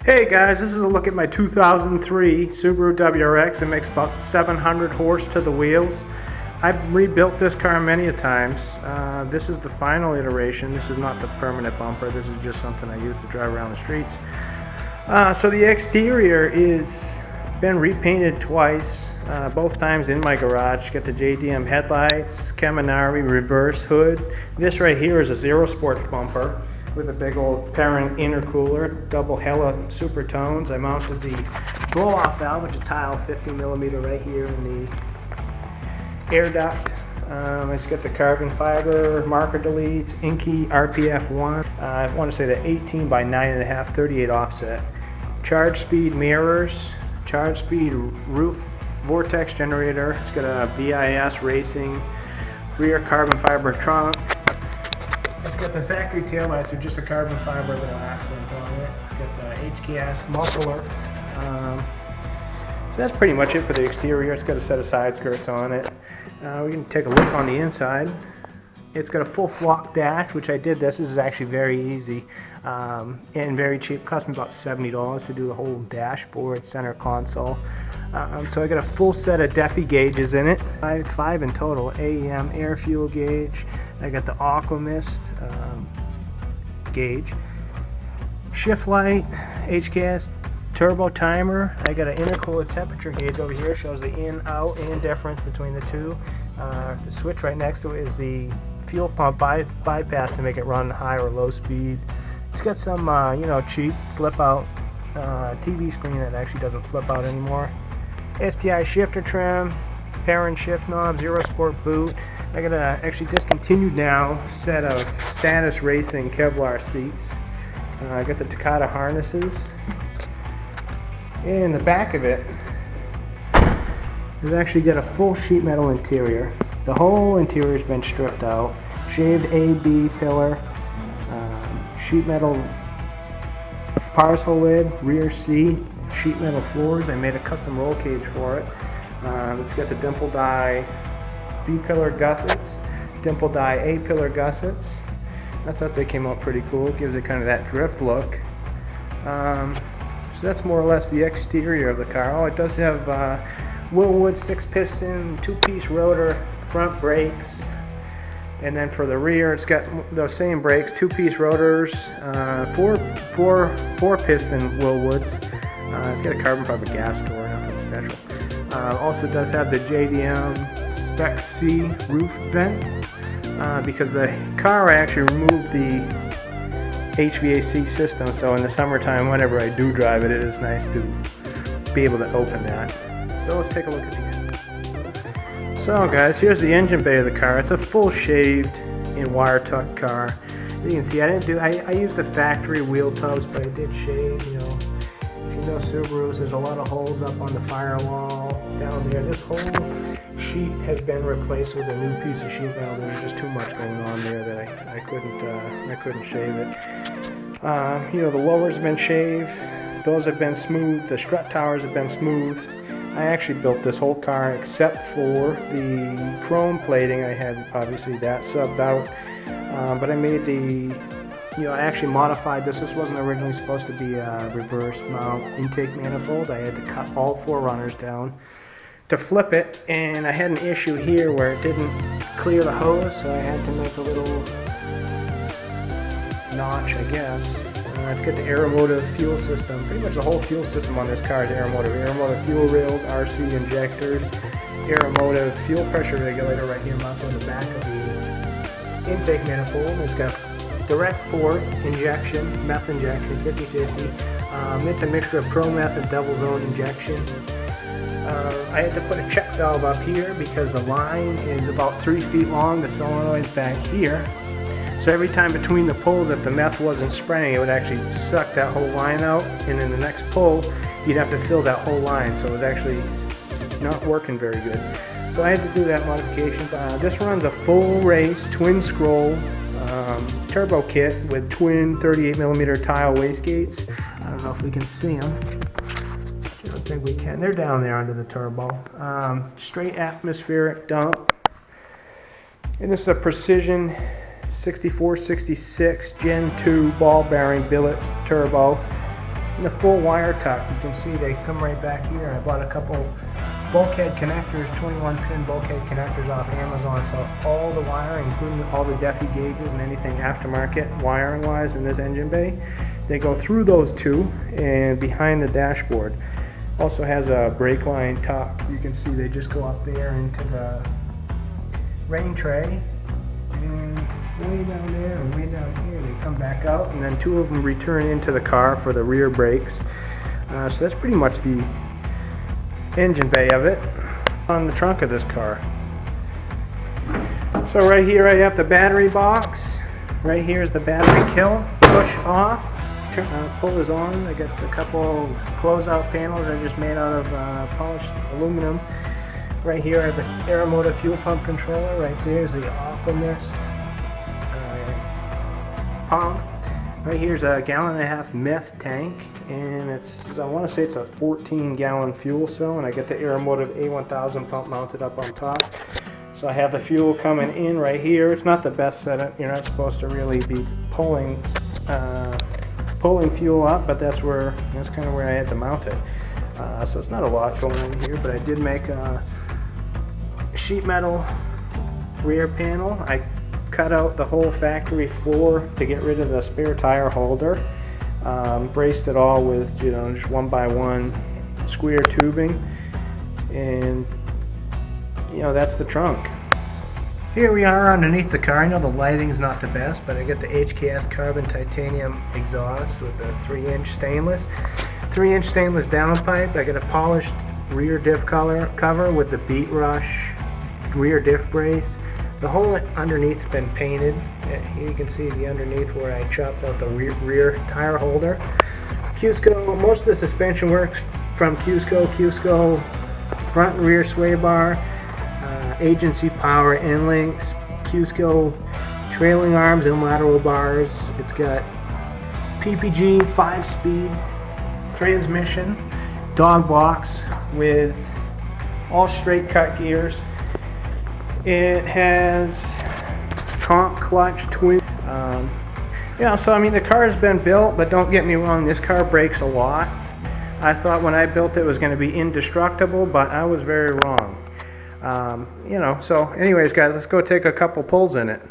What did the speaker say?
Hey guys, this is a look at my 2003 Subaru WRX. It makes about 700 horse to the wheels. I've rebuilt this car many a times. This is the final iteration. This is not the permanent bumper. This is just something I use to drive around the streets. So the exterior is been repainted twice, both times in my garage. Got the JDM headlights, Caminari reverse hood. This right here is a Zero Sport bumper with a big old parent intercooler, double Hella super tones. I mounted the blow-off valve, which is tile 50mm right here in the air duct. It's got the carbon fiber marker deletes, Inky RPF1. I want to say the 18 by 9.5, 38 offset. Charge speed mirrors, charge speed roof vortex generator. It's got a BIS racing rear carbon fiber trunk. It's got the factory taillights with just a carbon fiber little accent on it. It's got the HKS muffler. So that's pretty much it for the exterior. It's got a set of side skirts on it. We can take a look on the inside. It's got a full flock dash, which I did this. This is actually very easy and very cheap. It cost me about $70 to do the whole dashboard, center console. So I got a full set of DEFI gauges in it, five in total. AEM air fuel gauge. I got the Aquamist gauge, shift light, HKS turbo timer. I got an intercooler temperature gauge over here, shows the in, out, and difference between the two. The switch right next to it is the fuel pump bypass to make it run high or low speed. It's got some cheap flip out TV screen that actually doesn't flip out anymore. STI shifter trim, parent shift knob, Zero Sport boot. I got a actually discontinued now set of Status Racing Kevlar seats. I got the Takata harnesses. And in the back of it, we've actually got a full sheet metal interior. The whole interior has been stripped out. Shaved A-B pillar, sheet metal parcel lid, rear seat, sheet metal floors. I made a custom roll cage for it. It's got the dimple die B-pillar gussets, dimple die A-pillar gussets. I thought they came out pretty cool. It gives it kind of that drift look. So that's more or less the exterior of the car. Oh, it does have Willwood 6-piston, 2-piece rotor, front brakes. And then for the rear, it's got those same brakes, 2-piece rotors, 4-piston Willwoods. It's got a carbon fiber gas door, nothing special. Also does have the JDM Spec C roof vent because the car actually removed the HVAC system, so in the summertime, whenever I do drive it, it is nice to be able to open that. So let's take a look at the engine. So guys, here's the engine bay of the car. It's a full shaved and wire tuck car. You can see I used the factory wheel tubs, but I did shave. If you know Subarus, there's a lot of holes up on the firewall down there. This whole sheet has been replaced with a new piece of sheet metal. There's just too much going on there that I couldn't shave it. The lowers have been shaved. Those have been smooth. The strut towers have been smoothed. I actually built this whole car except for the chrome plating. I had obviously that subbed out, but I made I actually modified this. This wasn't originally supposed to be a reverse mount intake manifold. I had to cut all 4 runners down to flip it, and I had an issue here where it didn't clear the hose, so I had to make a little notch, I guess. It's got the Aeromotive fuel system. Pretty much the whole fuel system on this car is Aeromotive. Aeromotive fuel rails, RC injectors, Aeromotive fuel pressure regulator right here mounted on the back of the intake manifold. It's got direct port injection, meth injection, 50-50. It's a mixture of pro-meth and double zone injection. I had to put a check valve up here because the line is about 3 feet long. The solenoid's back here. So every time between the pulls, if the meth wasn't spraying, it would actually suck that whole line out. And in the next pull, you'd have to fill that whole line. So it was actually not working very good. So I had to do that modification. This runs a full race twin scroll turbo kit with twin 38mm tile wastegates. I don't know if we can see them. I don't think we can. They're down there under the turbo. Straight atmospheric dump. And this is a Precision 6466 Gen 2 ball bearing billet turbo. And the full wire tuck, you can see they come right back here. I bought a couple bulkhead connectors, 21 pin bulkhead connectors off Amazon, so all the wiring, including all the Defi gauges and anything aftermarket wiring wise in this engine bay, they go through those two and behind the dashboard. Also has a brake line tuck. You can see they just go up there into the rain tray, and way down there and way down here they come back out, and then two of them return into the car for the rear brakes. So that's pretty much the engine bay of it. On the trunk of this car, so right here I have the battery box. Right here is the battery kill. Push off, pull is on. I got a couple closeout panels I just made out of polished aluminum. Right here I have the Aeromotive fuel pump controller. Right there is the Aquamist pump. Right here's a 1.5 gallon meth tank, and it's, I want to say it's a 14-gallon fuel cell, and I get the Aeromotive A1000 pump mounted up on top. So I have the fuel coming in right here. It's not the best setup. You're not supposed to really be pulling fuel up, but that's kind of where I had to mount it. So it's not a lot going on here, but I did make a sheet metal rear panel. I cut out the whole factory floor to get rid of the spare tire holder. Braced it all with just 1x1 square tubing, and that's the trunk. Here we are underneath the car. I know the lighting's not the best, but I got the HKS carbon titanium exhaust with the 3-inch stainless. 3-inch stainless downpipe. I got a polished rear diff cover with the beat rush rear diff brace. The whole underneath's been painted. Here you can see the underneath where I chopped out the rear tire holder. Cusco, most of the suspension works from Cusco front and rear sway bar, agency power end links, Cusco trailing arms and lateral bars. It's got PPG 5-speed transmission, dog box with all straight cut gears. It has comp clutch twin. So I mean the car has been built, but don't get me wrong, this car brakes a lot. I thought when I built it was going to be indestructible, but I was very wrong. So anyways guys, let's go take a couple pulls in it.